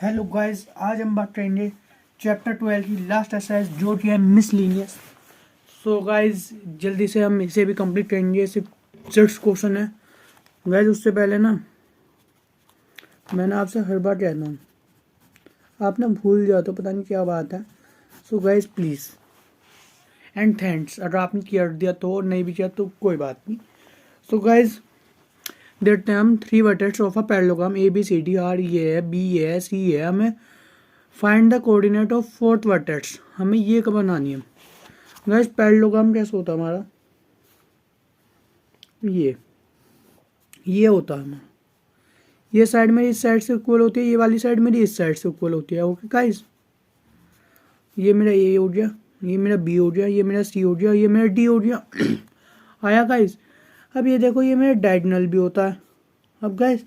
Hello guys, आज हम बात करेंगे चैप्टर 12 की लास्ट एक्सरसाइज जो कि है मिसलिनियस। सो गाइस, जल्दी से हम इसे भी कंप्लीट करेंगे। सिर्फ 6 क्वेश्चन है गाइस। उससे पहले ना मैंने आपसे हर बार कहता हूँ, आप ना भूल जाओ तो पता नहीं क्या बात है। So guys please and thanks, अगर आपने कर दिया तो, नहीं भी किया तो कोई बात नहीं। सो गाइस, देखते हैं हम 3 vertex of a parallelogram A B C D are, ये है, बी ये है, सी ये है। हमें find the coordinate of fourth vertex, हमें ये कब बनानी है गाइस। पैरेललोग्राम कैसे होता है हमारा, ये होता है हमारा, ये साइड मेरी इस साइड से इक्वल होती है, ये वाली साइड मेरी इस साइड से इक्वल होती है। ओके गाइस, ये मेरा ए हो गया, ये मेरा बी हो गया, ये मेरा सी हो गया, ये मेरा डी हो गया। आया गाइस। अब ये देखो, ये मेरा डायगोनल भी होता है। अब गाइस,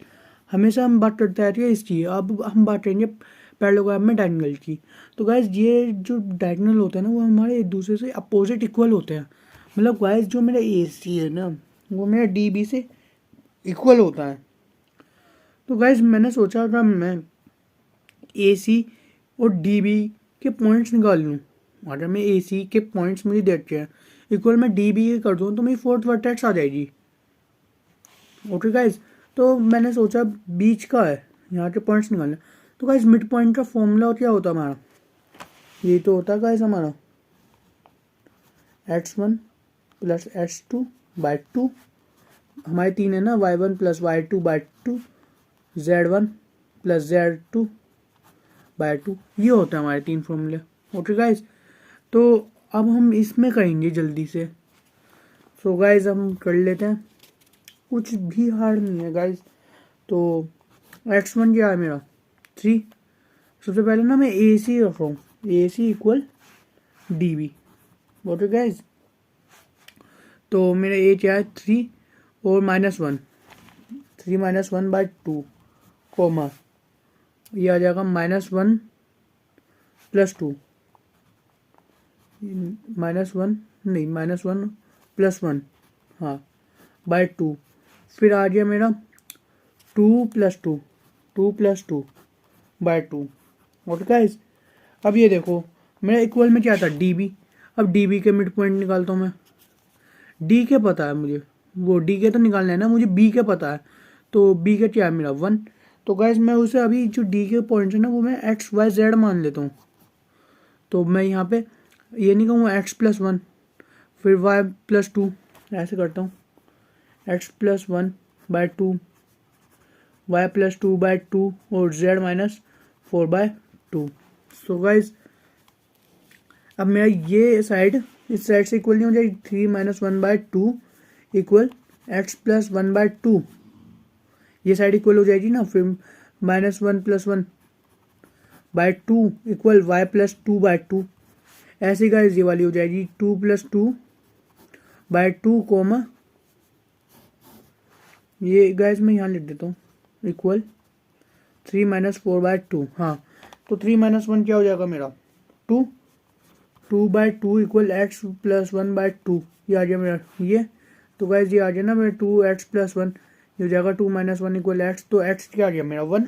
हमेशा हम बात करते रहते हैं इसकी, अब हम बात करेंगे पैरेललोग्राम में डायगोनल की। तो गाइस, ये जो डायगोनल होते हैं ना, वो हमारे एक दूसरे से अपोजिट इक्वल होते हैं। मतलब गाइस, जो मेरा ए सी है ना, वो मेरा डी बी से इक्वल होता है। तो गाइस, मैंने सोचा अगर मैं ए सी और डी बी के पॉइंट्स निकाल लूँ, अगर मैं ए सी के पॉइंट्स मुझे देखते हैं इक्वल, मैं डी बी के कर दूँ तो मेरी फोर्थ वर्टेक्स आ जाएगी। ओके गाइस, तो मैंने सोचा बीच का है, यहाँ के पॉइंट्स निकालना। तो गाइस, मिड पॉइंट का फॉर्मूला क्या होता है हमारा, ये तो होता है गाइस हमारा x1 प्लस x2/2, हमारे 3 है ना, y1 plus y2/2, z1 plus z2/2, ये होता है हमारे 3 फॉर्मूले। ओके गाइस, तो अब हम इसमें करेंगे जल्दी से। सो गाइस, हम कर लेते हैं, कुछ भी हार्ड नहीं है गाइस। तो x1 क्या है मेरा 3। सबसे पहले ना मैं ए सी रख रहा हूँ, a c equal d b. Okay guys, तो मेरा ए क्या है 3 और -1, 3 - 1/2 कोमा, ये आ जाएगा -1 + 2, -1 नहीं, -1 + 1, हाँ, /2। फिर आ गया मेरा 2 + 2, 2 + 2/2। ओके गाइस, अब ये देखो, मेरा इक्वल में क्या था डी बी। अब डी बी के मिड पॉइंट निकालता हूँ मैं। डी के पता है मुझे, वो डी के तो निकालना है ना, मुझे बी के पता है। तो बी के क्या है मेरा 1। तो गाइस, मैं उसे अभी जो डी के पॉइंट्स है ना, वो मैं एक्स वाई जेड मान लेता हूँ। तो मैं यहाँ पे ये नहीं कहूँगा x + 1 फिर y + 2, ऐसे करता हूँ, x + 1/2, y + 2/2 और z - 4/2। सो गाइस, अब मेरा ये साइड इस साइड से इक्वल नहीं हो जाएगी, 3 - 1/2 इक्वल x + 1/2, ये साइड इक्वल हो जाएगी ना। फिर -1 + 1/2 इक्वल y + 2/2। ऐसे गाइस, ये वाली हो जाएगी 2 + 2/2 कोमा, ये गाइस मैं यहाँ लिख देता हूँ, इक्वल 3 - 4/2। हाँ, तो 3 - 1 क्या हो जाएगा मेरा 2, 2/2 इक्वल x + 1/2, ये आ गया मेरा ये। तो गाइस, ये आ गया ना मेरा 2x + 1, ये हो जाएगा 2 - 1 इक्वल x। तो x क्या आ गया मेरा 1।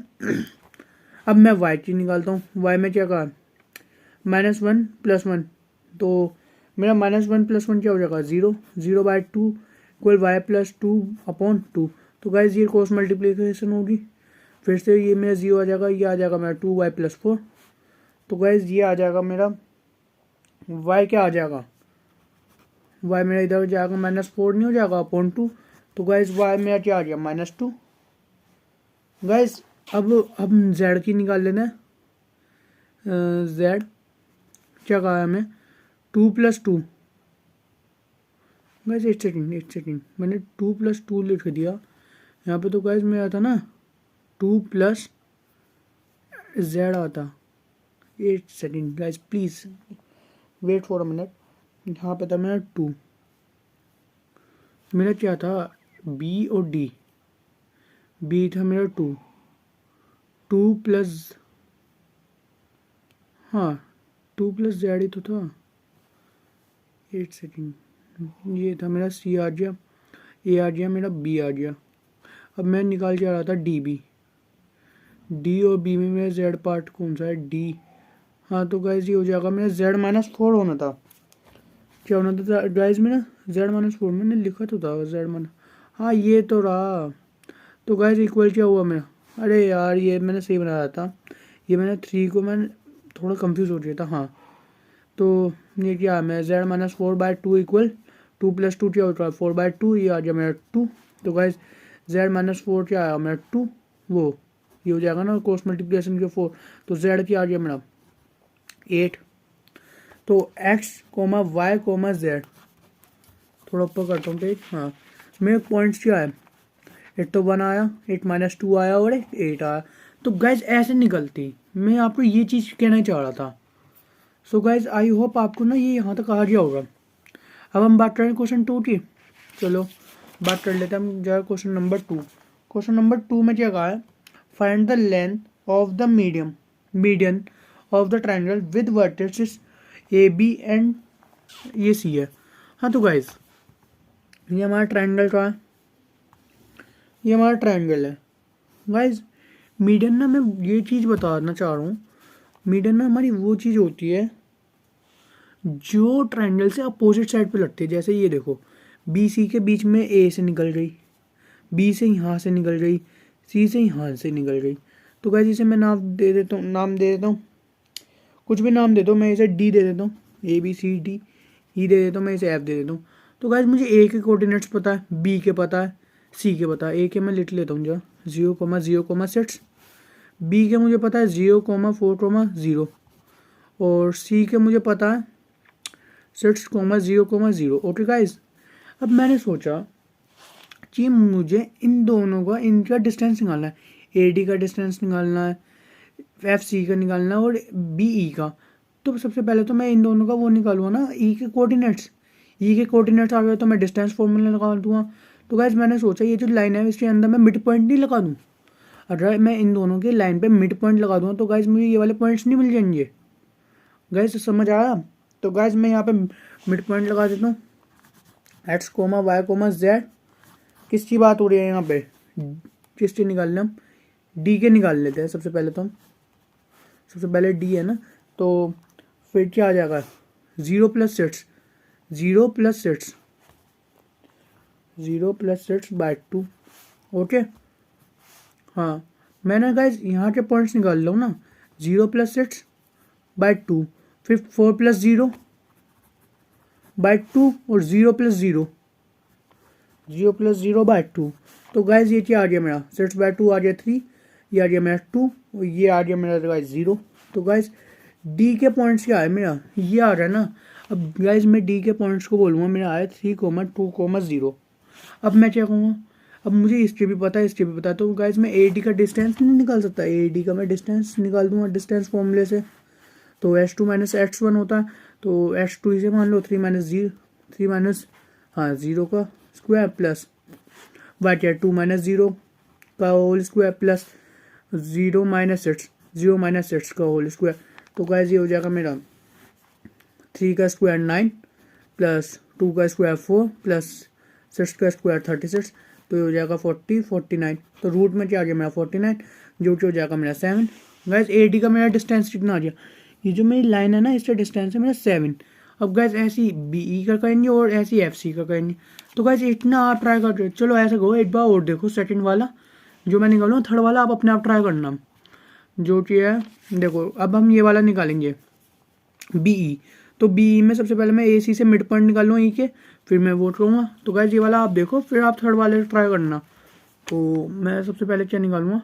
अब मैं y की निकालता हूँ, y में क्या कहा -1 + 1, तो मेरा -1 + 1 क्या हो जाएगा 0, 0/2 इक्वल y + 2/2। तो गाइस, ये क्रॉस मल्टीप्लिकेशन होगी, फिर से ये मेरा 0 आ जाएगा, ये आ जाएगा मेरा 2y + 4। तो गाइस, ये आ जाएगा मेरा y, क्या आ जाएगा y मेरा इधर जाएगा -4 नहीं हो जाएगा /2। तो गाइस, y मेरा क्या आ गया -2। गाइस, अब हम z की निकाल लेना है। z क्या कहा है हमें 2 + 2। गाइस, एक सेकेंड, मैंने 2 + 2 लिख दिया यहाँ पे। तो गाइस, मेरा था ना 2 + z आता। एक second guys, please wait for a minute. यहाँ पे था मेरा 2, मेरा क्या था b और d, b था मेरा 2, 2 + हाँ 2 + z ही तो था। एक सेकेंड, ये था मेरा c आ गया, a आ गया, मेरा b आ गया। अब मैं निकाल के आ रहा था डी बी, डी और बी में मेरा जेड पार्ट कौन सा है, डी। हाँ तो गाइज ये हो जाएगा मेरा Z-4 होना था, क्या होना था गाइज मेरा Z-4, मैंने लिखा तो था Z-, हाँ ये तो रहा। तो गाइज इक्वल क्या हुआ मेरा, अरे यार ये मैंने सही बनाया था, ये मैंने 3 को मैंने थोड़ा कंफ्यूज हो गया था। हाँ तो ये क्या है मेरा Z-4/2 इक्वल 2 + 2 क्या होता है 4/2, ये आ गया मेरा 2। तो गाइज Z-4 क्या आया मेरा 2, वो ये हो जाएगा ना क्रॉस मल्टीप्लिकेशन के 4, तो Z क्या आ गया मेरा 8। तो x, y, z, थोड़ा ऊपर करता हूँ पेज। हाँ मेरे पॉइंट्स क्या है, 8 तो 1 आया, 8 - 2 आया और 8 आया। तो गाइज ऐसे निकलती, मैं आपको ये चीज़ कहना चाह रहा था। सो गाइज आई होप आपको ना ये यहाँ तक आ गया होगा। अब हम बात करें क्वेश्चन 2 की, चलो बात कर लेते हैं हम जरा क्वेश्चन नंबर 2। क्वेश्चन नंबर 2 में क्या कहा है, find the length of the median of the triangle with vertices AB and ये C है। हाँ तो गाइज ये हमारा ट्राइंगल का है, ये हमारा ट्राइंगल है। गाइज मीडियन ना, मैं ये चीज़ बताना चाह रहा हूँ, मीडियन ना हमारी वो चीज़ होती है जो ट्राइंगल से अपोजिट साइड पे लगती है। जैसे ये देखो BC के बीच में A से निकल गई, B से यहाँ से निकल गई, C से यहाँ से निकल गई। तो गाइज इसे मैं नाम दे देता हूँ, कुछ भी नाम दे दो, मैं इसे D दे देता हूँ, ABCD, E दे देता हूँ, मैं इसे F दे देता हूँ। तो गाइज मुझे A के कोऑर्डिनेट्स पता है, B के पता है, C के पता है। A के मैं लिख लेता हूँ जरा 0,0,6, B के मुझे पता है 0,4,0 और C के मुझे पता है 6,0,0। ओके गाइज अब मैंने सोचा कि मुझे इन दोनों का इनका डिस्टेंस निकालना है, AD का डिस्टेंस निकालना है, FC का निकालना है और BE का। तो सबसे पहले तो मैं इन दोनों का वो निकालूंगा ना, E के कोऑर्डिनेट्स आ गए तो मैं डिस्टेंस फॉर्मूला लगा दूंगा। तो गाइज मैंने सोचा ये जो लाइन है इसके अंदर मैं मिड पॉइंट नहीं लगा दूँ, अगर मैं इन दोनों के लाइन पे मिड पॉइंट लगा दूँगा तो गाइज मुझे ये वाले पॉइंट्स नहीं मिल जाएंगे। गाइज समझ आया। तो गाइज मैं यहाँ पे मिड पॉइंट लगा देता हूँ, X, Y, Z। किसकी बात हो रही है यहाँ पे, किस चीज़ निकालना, हम D के निकाल लेते हैं सबसे पहले। तो हम सबसे पहले D है ना, तो फिर क्या आ जाएगा 0 + 6, 0 + 6/2। ओके हाँ मैंने गाइज यहाँ के पॉइंट्स निकाल लो ना, 0 + 6/2, फिर 4 + 0/2 और 0 + 0/2। तो गाइज ये क्या आ गया मेरा 6/2 आ गया 3, ये आ गया मेरा 2 और ये आ गया मेरा गाइज 0। तो गाइज D के पॉइंट्स क्या है मेरा, ये आ रहा है ना। अब गाइज मैं D के पॉइंट्स को बोलूँगा मेरा आया 3,2,0। अब मैं क्या कहूँगा, अब मुझे इसके भी पता है इसके भी पता है, तो गाइज मैं AD का डिस्टेंस नहीं निकाल सकता, AD का मैं डिस्टेंस निकाल दूंगा डिस्टेंस फॉर्मूले से। तो H2 - X1 होता है, तो H2 इसे मान लो 3 - 0, 0 का स्क्वायर प्लस बाकी 2 - 0 का होल स्क्वायर प्लस 0 - 6 का होल स्क्वायर। तो गाइज ये हो जाएगा मेरा 3 का स्क्वायर 9 प्लस 2 का स्क्वायर 4 प्लस 6 का स्क्वायर 36, तो ये हो जाएगा 49। तो रूट में क्या आ गया मेरा 49, जो कि हो जाएगा मेरा 7। गाइज AD का मेरा डिस्टेंस कितना आ गया, ये जो मेरी लाइन है ना इसका डिस्टेंस है मेरा 7। अब गाइज ऐसी BE का करेंगे और ऐसी FC का करेंगे। तो गाइज इतना आप ट्राई कर रहे हो, चलो ऐसा करो एक बार और देखो, सेकंड वाला जो मैं निकालूँ, थर्ड वाला आप अपने आप ट्राई करना, जो कि है देखो। अब हम ये वाला निकालेंगे BE, तो BE में सबसे पहले मैं AC से मिड पॉइंट निकाल लूँ E के, फिर मैं वोट करूँगा। तो गाइज ये वाला आप देखो, फिर आप थर्ड वाले ट्राई करना। तो मैं सबसे पहले क्या निकालूँगा,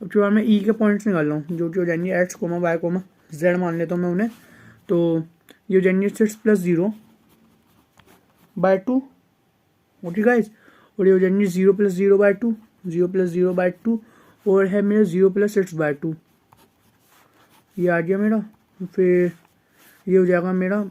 अब जो मैं E के पॉइंट्स निकाल रहा हूँ, जो कि हो जाएंगे X, Y, Z मान लेता हूँ मैं उन्हें। तो ये हो जाएंगे 6 + 0/2, ओके गाइज, और ये हो जाएंगे 0 + 0/2, 0 + 0/2 और है मेरा 0 + 6/2, ये आ गया मेरा। फिर ये हो जाएगा मेरा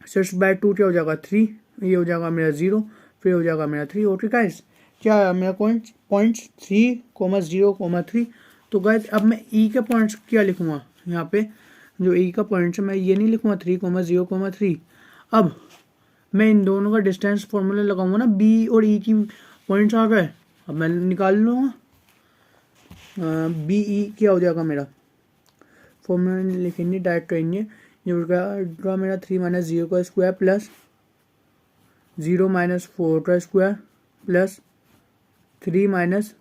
6/2 क्या हो जाएगा 3, ये हो जाएगा मेरा 0, फिर हो जाएगा मेरा 3। ओके गाइज क्या है मेरा पॉइंट्स 3,0,3। तो गाइज अब मैं E के पॉइंट्स क्या लिखूँगा, यहाँ पे जो E का पॉइंट्स है मैं ये नहीं लिखूँगा 3,0,3। अब मैं इन दोनों का डिस्टेंस फॉर्मूला लगाऊंगा ना, B और E की पॉइंट्स आ गए, अब मैं निकाल लूँगा। बी ई क्या हो जाएगा मेरा, फॉर्मूला लिखेंगे डायरेक्ट करेंगे, ये होगा मेरा 3 माइनस 0 का स्क्वायर प्लस 0 माइनस 4 का स्क्वायर प्लस 3 माइनस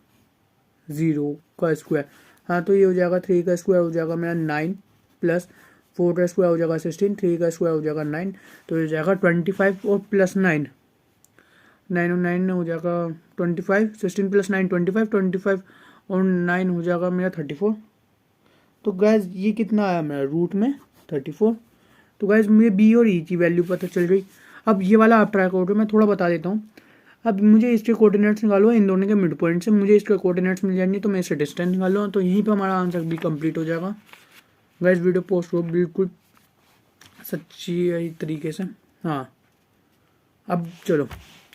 0 का स्क्वायर। हाँ तो ये हो जाएगा 3 का स्क्वायर हो जाएगा मेरा 9 प्लस 4 का स्क्वायर हो जाएगा 16, 3 का स्क्वायर हो जाएगा 9, तो ये हो जाएगा 25 और प्लस 9, 9 और 9 हो जाएगा 25, 16 प्लस 9 25, 25 और 9 हो जाएगा मेरा 34। तो गैस ये कितना आया मेरा रूट में 34। तो गैस मुझे बी और ई की वैल्यू पता चल गई। अब ये वाला आप ट्राई करो, मैं थोड़ा बता देता हूँ। अब मुझे इसके कोऑर्डिनेट्स निकालो इन दोनों के मिड पॉइंट से, मुझे इसके कोऑर्डिनेट्स मिल जाएंगे तो मैं इससे डिस्टेंस निकालूँ, तो यहीं पे हमारा आंसर भी कंप्लीट हो जाएगा। गैस वीडियो पोस्ट हो बिल्कुल सच्ची तरीके से। हाँ अब चलो,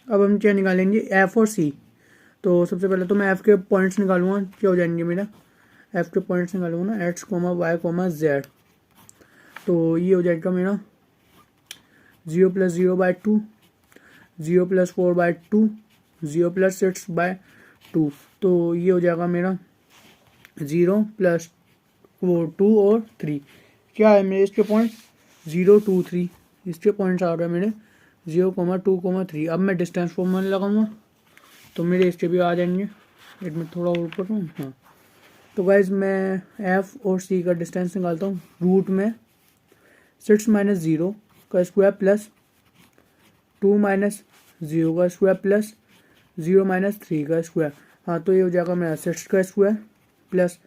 अब हम क्या निकालेंगे, एफ और सी। तो सबसे पहले तो मैं एफ के पॉइंट्स निकालूंगा, क्या हो जाएंगे मेरा, एफ के पॉइंट्स निकालूंगा ना, x comma y comma z. तो ये हो जाएगा मेरा 0 plus 0 by 2, 0 plus 4 by 2, 0 plus 6 by 2। तो ये हो जाएगा मेरा 0 प्लस 2 और 3। क्या है मेरे इसके पॉइंट 0 2 3, इसके पॉइंट्स आ रहे हैं मेरे 0 2 3। अब मैं डिस्टेंस फॉर्मूला लगाऊंगा तो मेरे इसके भी आ जाएंगे। एक मिनट थोड़ा ऊपर हूँ। हाँ तो गाइज मैं एफ और सी का डिस्टेंस निकालता हूँ, रूट में 6 माइनस 0 का स्क्वायर प्लस 2 माइनस 0 का स्क्वायर प्लस 0 माइनस 3 का स्क्वायर। हाँ तो ये हो जाएगा मेरा 6 का स्क्वायर प्लस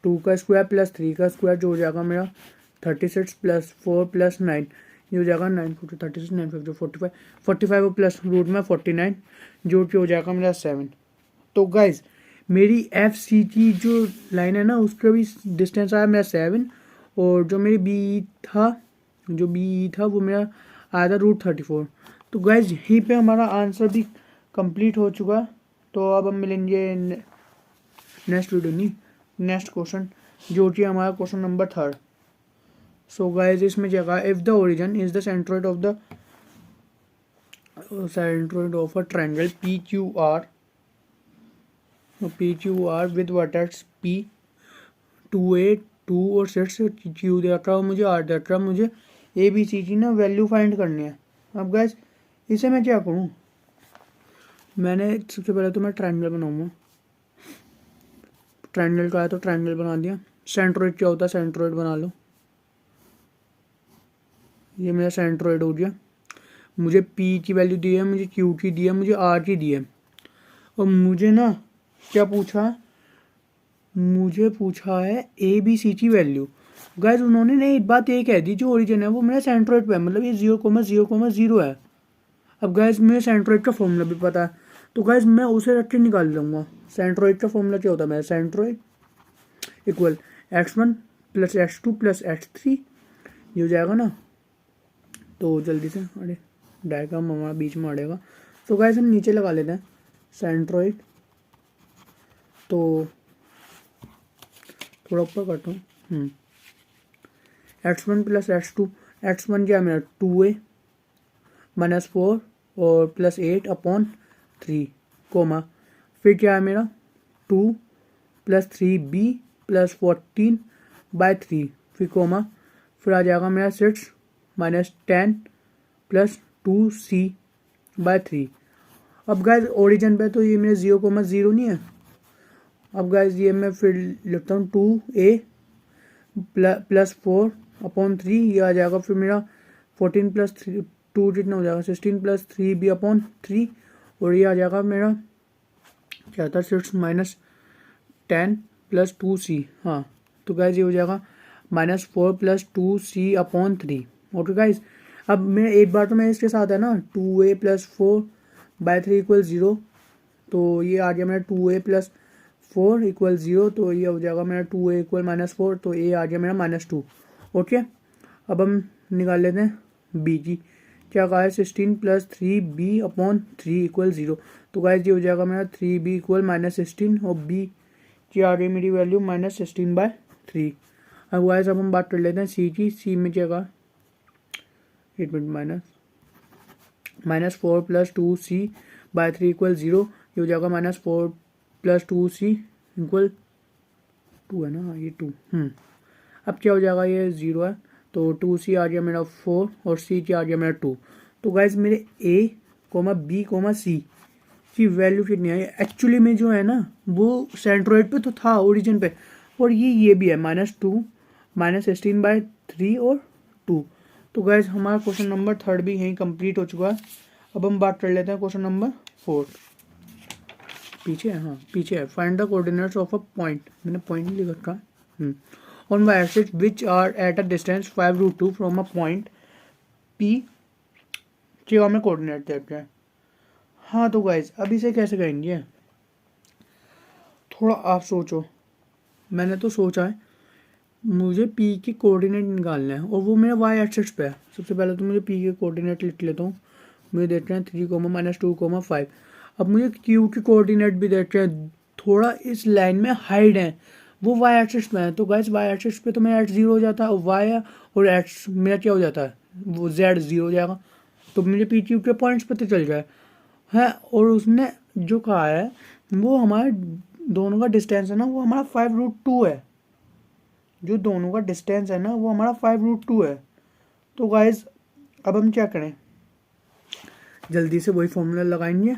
2 का स्क्वायर प्लस 3 का स्क्वायर, जो हो जाएगा मेरा 36 प्लस 4 प्लस 9, ये हो जाएगा 9 36 9 5 45, 45 और प्लस रूट में 49, जो कि हो जाएगा मेरा 7। तो गाइज मेरी एफ सी की जो लाइन है ना उसका भी डिस्टेंस आया मेरा 7, और जो मेरी बी था वो मेरा आया था रूट 34। तो गाइज यहीं पे हमारा आंसर भी कंप्लीट हो चुका। तो अब हम मिलेंगे नेक्स्ट वीडियो नहीं, नेक्स्ट क्वेश्चन, जो कि हमारा क्वेश्चन नंबर 3। सो गाइज इसमें जगह if the origin is the centroid of a triangle P Q R with vertex P 2a 2 और 6 क्यू दे रहा मुझे, आर दे रहा मुझे, ए बी सी की ना वैल्यू फाइंड करनी है। अब गाइज इसे मैं क्या करूँ, मैंने सबसे पहले तो मैं ट्रायंगल बनाऊंगा, ट्रायंगल का है तो ट्रायंगल बना दिया। सेंट्रोइड क्या होता है, सेंट्रोइड बना लो, ये मेरा सेंट्रोइड हो गया। मुझे पी की वैल्यू दी है, मुझे क्यू की दी है, मुझे आर की दी है, और मुझे ना क्या पूछा है, मुझे पूछा है ए बी सी की वैल्यू। गाइज उन्होंने ना एक बात ये कह दी, जो ओरिजिन है वो मेरा सेंट्रोइड पे है, मतलब ये 0,0,0 है। अब गाइज मुझे सेंट्रोइड का फॉर्मूला भी पता है, तो गाइज मैं उसे रख के निकाल लूँगा। सेंट्रोइड का फॉर्मूला क्या होता है मेरा, centroid equal x1 plus x2 plus x3, ये हो जाएगा ना। तो जल्दी से, अरे डायग्राम हमारा बीच में अड़ेगा। तो गाइस हम नीचे लगा लेते हैं सेंट्रोइड, तो थोड़ा ऊपर करता हूँ। x1 प्लस x2, x1 क्या है मेरा 2a माइनस 4 और प्लस 8 अपॉन 3 कोमा, फिर क्या है मेरा 2 प्लस 3b प्लस 14 बाई 3, फिर कोमा, फिर आ जाएगा मेरा 6 माइनस 10 प्लस 2c बाई 3। अब गाइज ओरिजिन पे तो ये मेरे 0,0 नहीं है। अब गाइज ये मैं फिर लिखता हूँ 2a प्लस 4 अपॉन 3, ये आ जाएगा फिर मेरा 14 प्लस 2 जितना हो जाएगा 16 प्लस 3b अपॉन 3, और ये आ जाएगा मेरा क्या था 6 माइनस 10 प्लस 2c। हाँ तो गाइज ये हो जाएगा -4 plus 2c upon 3। Okay guys, अब मैं एक बार तो मैं इसके साथ है ना 2a प्लस 4 बाई 3 इक्वल 0, तो ये आ गया मेरा 2a प्लस 4 इक्वल 0, तो ये हो जाएगा मेरा 2a इक्वल -4, तो ये आ गया मेरा -2। ओके, अब हम निकाल लेते हैं b की, क्या कहा है 16 प्लस 3b अपॉन 3 इक्वल 0, तो गाइज ये हो जाएगा मेरा 3b इक्वल -16, और b की आ गई मेरी वैल्यू -16 बाय 3। अब गाइज अब हम बात कर लेते हैं सी की, सी में क्या कहा, एक minute, -4 plus 2c bye 3 equal 0, ये हो जाएगा -4 प्लस 2c इक्वल 2 है ना, हाँ ये 2। अब क्या हो जाएगा, ये 0 है तो 2c आ गया मेरा 4 और c क्या आ गया मेरा 2। तो गाइज मेरे a, b, c की वैल्यू कितनी है। एक्चुअली में जो है ना वो सेंट्रोइड पे तो था, ओरिजिन पे, और ये भी है -2 -16/3 और 2। तो गाइज हमारा क्वेश्चन नंबर 3 भी यहीं कंप्लीट हो चुका है। अब हम बात कर लेते हैं क्वेश्चन नंबर 4। पीछे है, हाँ पीछे है। Find the coordinates of a point, मैंने पॉइंट नहीं लिख रखा है, on y axis which are at a distance 5√2 from a point P के हमें कोऑर्डिनेट देते हैं। हाँ तो गाइज अब इसे कैसे करेंगे, थोड़ा आप सोचो। मैंने तो सोचा है, मुझे P के कोऑर्डिनेट निकालने हैं और वो मेरा वाई एक्सिस पे है। सबसे पहले तो मुझे P के कोऑर्डिनेट लिख लेता हूँ। मुझे देते हैं 3, -2, 5। अब मुझे Q के कोऑर्डिनेट भी देते हैं, थोड़ा इस लाइन में हाइड है, वो वाई एक्सिस में है। तो गाइस वाई एक्सिस पे तो मेरा x 0 हो जाता है, और वाई और x मेरा क्या हो जाता है, वो z 0 हो जाएगा। तो मुझे P Q के पॉइंट्स पता चल जाए है। और उसने जो कहा है वो हमारे दोनों का डिस्टेंस है ना, वो हमारा 5√2 है। जो दोनों का डिस्टेंस है ना वो हमारा 5√2 है। तो गाइज अब हम क्या करें, जल्दी से वही फॉर्मूला लगाएंगे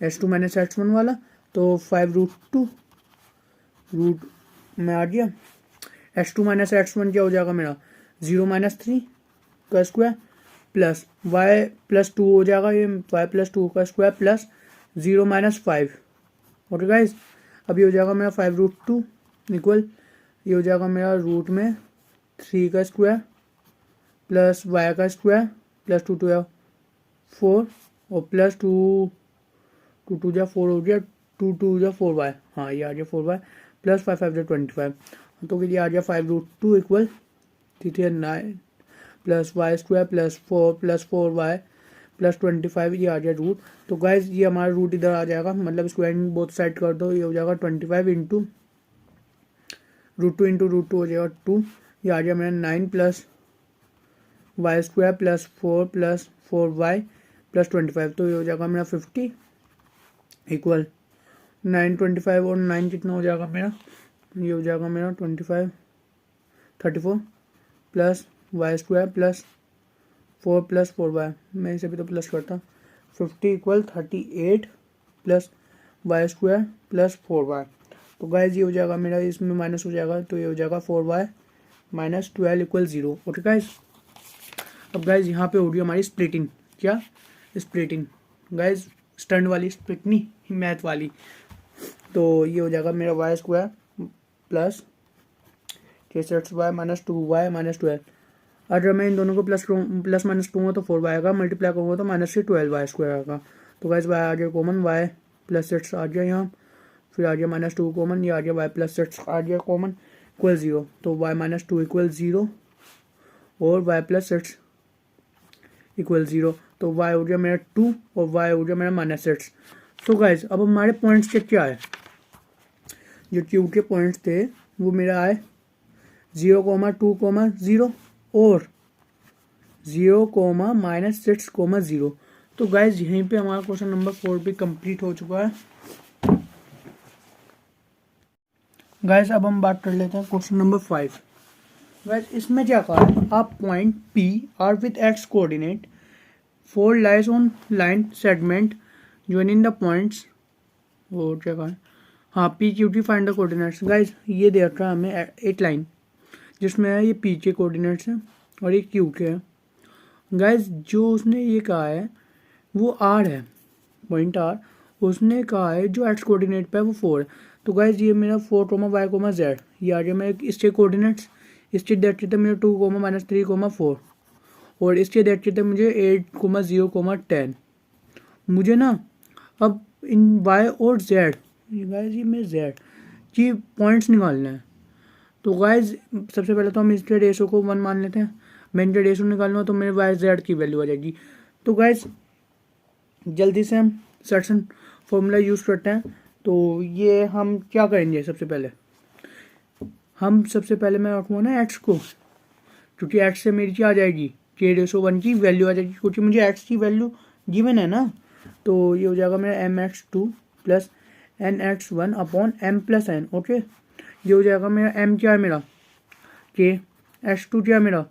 h2 - h1 वाला। तो 5√2 रूट में आ गया, h2 - h1 क्या हो जाएगा मेरा 0 - 3 का स्क्वायर प्लस y + 2 हो जाएगा, ये y + 2 का स्क्वायर प्लस 0 - 5। ओके गाइज, अब ये हो जाएगा मेरा 5√2 इक्वल, ये हो जाएगा मेरा रूट में 3 का स्क्वायर प्लस y का स्क्वायर प्लस 2 2 4 और प्लस 2 2 2 जा 4 हो गया, 2 2 जा 4y, हाँ ये आ गया 4y प्लस 5 5 जा 25। तो ये आ गया 5√2 equal 3 plus y square plus 4 plus 4y plus 25, ये आ गया रूट। तो गाइज ये हमारा रूट इधर आ जाएगा, मतलब स्क्वायरिंग बोथ साइड कर दो, ये हो जाएगा 25 इंटू √2 इंटू √2 हो जाएगा 2, ये आ गया मेरा 9 plus y square plus 4 plus 4y plus 25। तो ये हो जाएगा मेरा 50 इक्वल 9 25 और 9 कितना हो जाएगा मेरा, ये हो जाएगा मेरा 25 34 plus y square plus 4 plus 4y, मैं इसे भी तो प्लस करता, 50 equal 38 plus y square plus 4y। तो गाइज ये हो जाएगा मेरा, इसमें माइनस हो जाएगा, तो ये हो जाएगा 4y - 12 इक्वल 0। ओके गाइज, अब गाइज यहाँ पे हो रही हमारी स्प्लिटिंग, क्या स्प्लिटिंग गाइज, स्टैंड वाली स्प्लिट नहीं, मैथ वाली। तो ये हो जाएगा मेरा y square plus 63y - 2y - 12। अगर मैं इन दोनों को प्लस माइनस करूँगा तो 4y आएगा, मल्टीप्लाई करूँगा तो माइनस से 12y स्क्वायर आएगा। तो गाइज y आ गया कॉमन, y + 6 आ गया यहाँ, फिर आ गया -2 कॉमन, ये आ गया y + 6 आ गया कॉमन इक्वल 0। तो y - 2 इक्वल 0 और y + 6 इक्वल 0। तो y हो गया मेरा 2 और y हो गया मेरा -6। तो गाइज अब हमारे पॉइंट्स के क्या है, जो क्यू के पॉइंट्स थे वो मेरा आए 0, 2, 0 और 0, -6, 0। तो गाइज यहीं पे हमारा क्वेश्चन नंबर 4 भी कंप्लीट हो चुका है। गाइज अब हम बात कर लेते हैं क्वेश्चन नंबर 5। गाइज इसमें क्या कहा है, आप point P are with x coordinate 4 lies on line segment joining the points, और क्या कहा है, हाँ P Q T find the coordinates. Guys ये दे रखा है हमें एक लाइन जिसमें है ये P के कोऑर्डिनेट्स हैं और ये Q के हैं। गाइज जो उसने ये कहा है वो R है, पॉइंट R, उसने कहा है जो x कोऑर्डिनेट पे है वो 4 है। तो गाइज ये मेरा 4, y, z, ये आ गया मेरे इसके कोऑर्डिनेट्स। इसके देते थे मेरे 2, -3, 4 और इसके देते थे मुझे 8, 0, 10। मुझे ना अब इन y और z, गाइज ये मेरे z की पॉइंट्स निकालना है। तो गाइज सबसे पहले तो हम इसके रेशो को 1 मान लेते हैं। मैं इनके रेशो निकालूंगा तो मेरे y z की वैल्यू आ जाएगी। तो गाइज जल्दी से हम सर्टन फॉर्मूला यूज़ करते हैं। तो ये हम क्या करेंगे, सबसे पहले मैं रखूँगा ना x को, क्योंकि x से मेरी क्या आ जाएगी, k/1 की वैल्यू आ जाएगी, क्योंकि मुझे x की वैल्यू गिवन है ना। तो ये हो जाएगा मेरा mx2 + nx1 upon m + n। Okay, ये हो जाएगा मेरा m क्या है मेरा k, x2 क्या है मेरा,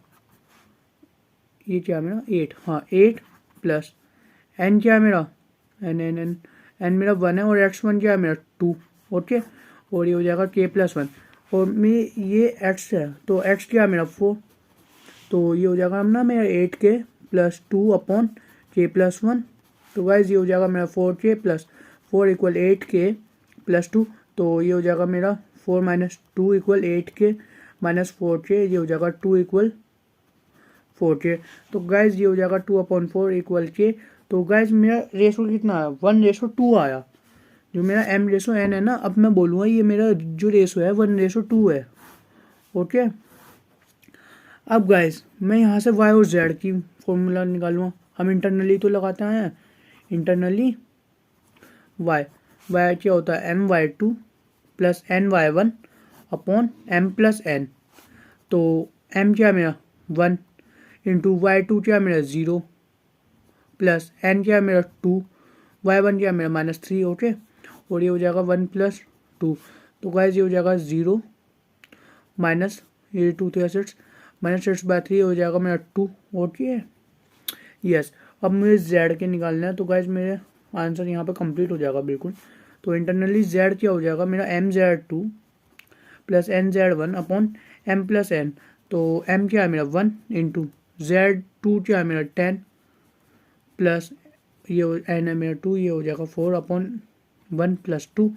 ये क्या है मेरा 8, हाँ 8 प्लस n क्या है मेरा n मेरा 1 है, और x1 क्या है मेरा 2, ओके। और ये हो जाएगा k प्लस 1, और मेरे ये x है तो x क्या है मेरा 4, तो ये हो जाएगा ना मेरा 8k plus 2 upon k plus 1। तो गाइज ये हो जाएगा मेरा 4k plus 4 equal 8k plus 2, तो ये हो जाएगा मेरा 4 minus 2 equal 8k minus 4k, ये हो जाएगा 2 इक्वल 4k। तो गाइज ये हो जाएगा 2/4 इक्वल k। तो गाइज मेरा रेशो कितना आया, 1:2 आया। जो मेरा m/n है ना, अब मैं बोलूँगा ये मेरा जो रेशो है 1:2 है, ओके। अब गाइज मैं यहाँ से y और z की फॉर्मूला निकालूंगा। हम इंटरनली तो लगाते हैं, इंटरनली y क्या होता है my2 plus ny1 upon m plus n। तो m क्या है मेरा 1 इंटू y2 क्या है मेरा 0 प्लस n क्या है मेरा 2, y1 क्या है मेरा -3, ओके। और ये हो जाएगा 1 प्लस 2। तो गाइज ये हो जाएगा 0 माइनस ये 2 थे सिक्स माइनस 6/3 हो जाएगा मेरा 2, ओके यस। अब मुझे z के निकालना है, तो गाइज मेरे आंसर यहाँ पे कंप्लीट हो जाएगा बिल्कुल। तो इंटरनली z क्या हो जाएगा मेरा mz2 plus nz1 upon m plus n। तो m क्या है मेरा 1 इंटू z2 क्या है मेरा 10 प्लस ये n है मेरा 2, ये हो जाएगा 4 अपॉन 1 प्लस 2।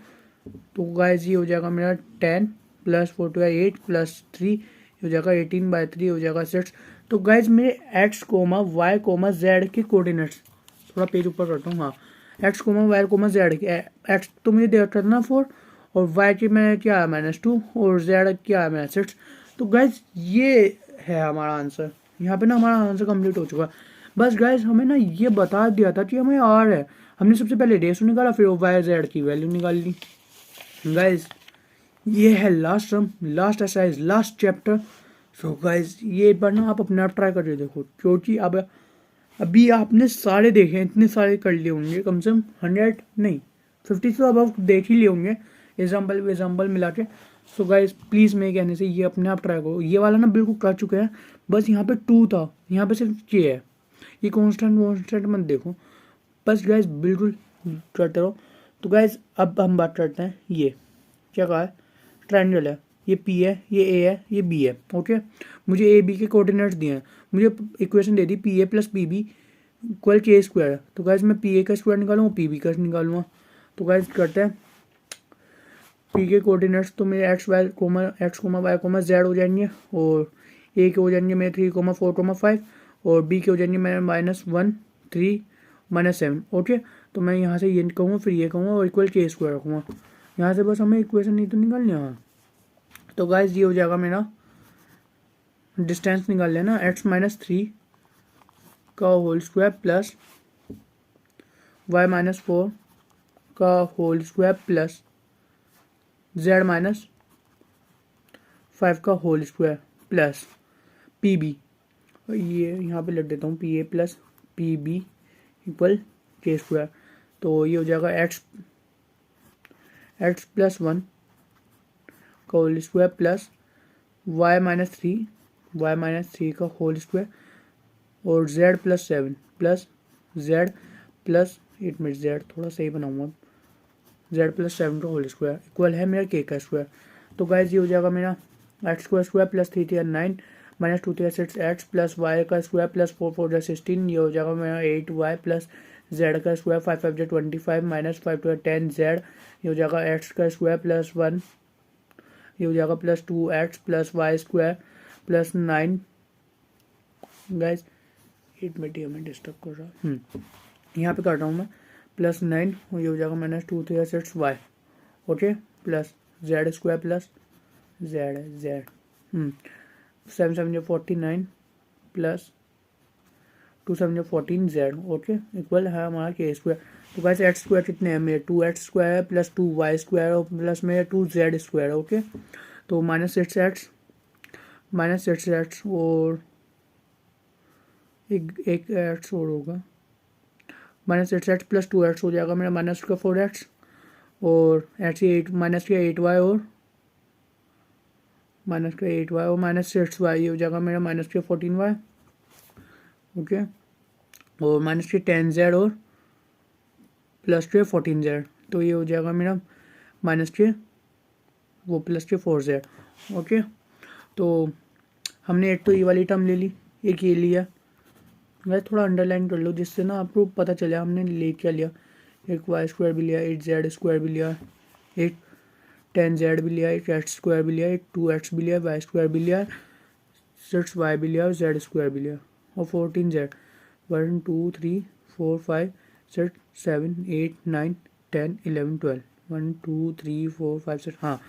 तो गाइज ये हो जाएगा मेरा 10 प्लस 4 टू 8 प्लस 3 हो जाएगा 18/3 हो जाएगा 6। तो गाइज मेरे x comma y comma z के कोऑर्डिनेट्स, थोड़ा पेज ऊपर करता हूँ, हाँ x comma y comma z के x तो मुझे दे रखा था ना 4, और y की मैं क्या है -2, और z क्या है मेरा 6। तो गाइज ये है हमारा आंसर। यहाँ पे ना हमारा आंसर कंप्लीट हो चुका। बस गाइज हमें ना ये बता दिया था कि हमें r है, हमने सबसे पहले रेशो निकाला, फिर y z की वैल्यू निकाल ली। गाइज ये है last sum, last exercise, last chapter. So guys ये एक बार ना आप अपने आप ट्राई करके देखो, क्योंकि अब अभी आपने सारे देखे, इतने सारे कर लिए होंगे, कम से कम 100 नहीं 50 से अब देख ही लिए होंगे एग्जाम्पल मिला के। सो गाइज प्लीज़ मेरे कहने से ये अपने आप ट्राई करो। ये वाला ना बिल्कुल कर चुके हैं, बस यहाँ पे 2 था, यहाँ पे सिर्फ ये है, ये कॉन्स्टेंट मत देखो, बस गाइज बिल्कुल करते रहो। तो गाइज अब हम बात करते हैं, ये क्या कहा है, ट्रायंगल है, ये P है, ये A है, ये B है, ओके। मुझे ए बी के कोऑर्डिनेट्स दिए हैं, मुझे इक्वेशन दे दी PA plus PB equal k²। तो गाइज मैं PA का स्क्वायर निकालूंगा, PB का निकालूंगा। तो गाइज करते हैं, P के कोऑर्डिनेट्स तो मेरे x y z हो जाएंगे, और A के हो जाएंगे मेरे 3, 4, 5, और B के हो जाएंगे मेरे -1, 3, -7, ओके। तो मैं यहाँ से ये कहूँगा, फिर ये कहूँगा, और इक्वल k² रखूँगा। यहाँ से बस हमें इक्वेशन नहीं तो निकालनी है, हाँ। तो गाइज ये हो जाएगा मेरा डिस्टेंस निकाल लेना, x -3 का होल स्क्वायर प्लस y -4 का होल स्क्वायर प्लस z -5 का होल स्क्वायर प्लस PB, ये यहाँ पे लिख देता हूँ PA plus PB equal k²। तो ये हो जाएगा x प्लस 1 का होल स्क्वायर प्लस y -3 का होल स्क्वायर, और z plus 7 plus z plus 8 minute z थोड़ा सही बनाऊंगा, z प्लस 7 का होल स्क्वायर इक्वल है मेरा k का स्क्वायर। तो गाइज ये हो जाएगा मेरा x² plus 3 3 9 -2 3 6 x plus y का स्क्वायर प्लस 4 4 16, ये हो जाएगा मेरा 8y प्लस z का स्क्वायर 5 5 25 -5 2 10 z, ये हो जाएगा x का स्क्वायर प्लस 1, ये हो जाएगा plus 2x plus y square plus 9। Guys 8 minute हमें डिस्टर्ब कर रहा है, यहाँ पे कर रहा हूँ मैं, प्लस 9, और ये हो जाएगा -2 3 6 y, okay, plus z square plus z 7 7 49 plus 2 7 14 z, okay, equal है हमारा k²। तो गाइस x² कितने हैं मेरे 2x² प्लस 2y² और प्लस मेरे 2z², ओके। तो -6x और एक x और होगा, -6x प्लस 2x हो जाएगा मेरा -4x, और x 8 -8y और माइनस के 8y और माइनस 6y, ये हो जाएगा मेरा माइनस के 14y। ओके, और माइनस के 10z और प्लस के 14z, तो ये हो जाएगा मेरा माइनस के वो प्लस के 4z। ओके, तो हमने एक तो ये वाली टर्म ले ली, एक ये लिया। मैं थोड़ा अंडरलाइन कर लो जिससे ना आपको पता चले हमने ले क्या लिया। एक वाई स्क्वायर भी लिया, 8z स्क्वायर भी लिया, एक 10z भी लिया, एक एक्स स्क्वायर भी लिया, एक 2x भी लिया, वाई स्क्वायर भी लिया, 6y भी लिया और z स्क्वायर भी लिया, और 14z। 1 2 3 4 5 6 7 8 9 10 11 12, 1 2 3 4 5 6। हाँ,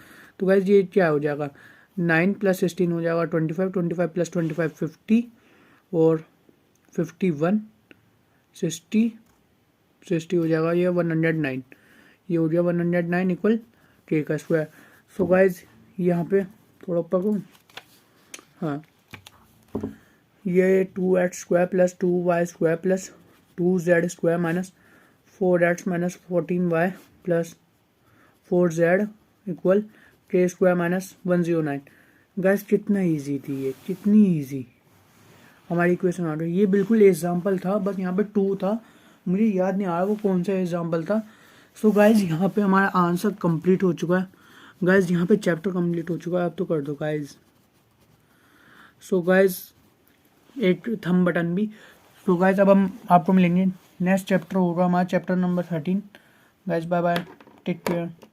तो गाइज ये क्या हो जाएगा, 9 + 16 हो जाएगा 25, 25 + 25 50, और 51 60 हो जाएगा ये 109, ये हो गया 109 इक्वल के का स्क्वायर। सो गाइज यहाँ पे थोड़ा ऊपर को, हाँ, ये 2x square plus 2y square plus 2z square minus 4x minus 14y plus 4z equal के स्क्वायर माइनस 109। गाइस कितना इजी थी ये, कितनी इजी हमारी इक्वेशन आ गई। ये बिल्कुल एग्जाम्पल था, बस यहाँ पे 2 था, मुझे याद नहीं आ रहा वो कौन सा एग्जाम्पल था। सो गाइज यहाँ पे हमारा आंसर कंप्लीट हो चुका है। गाइज यहाँ पे चैप्टर कंप्लीट हो चुका है, अब तो कर दो गाइज। सो गाइज एक थंब बटन भी। सो गाइज अब हम आपको मिलेंगे, नेक्स्ट चैप्टर होगा हमारा chapter number 13। Guys bye bye, take care.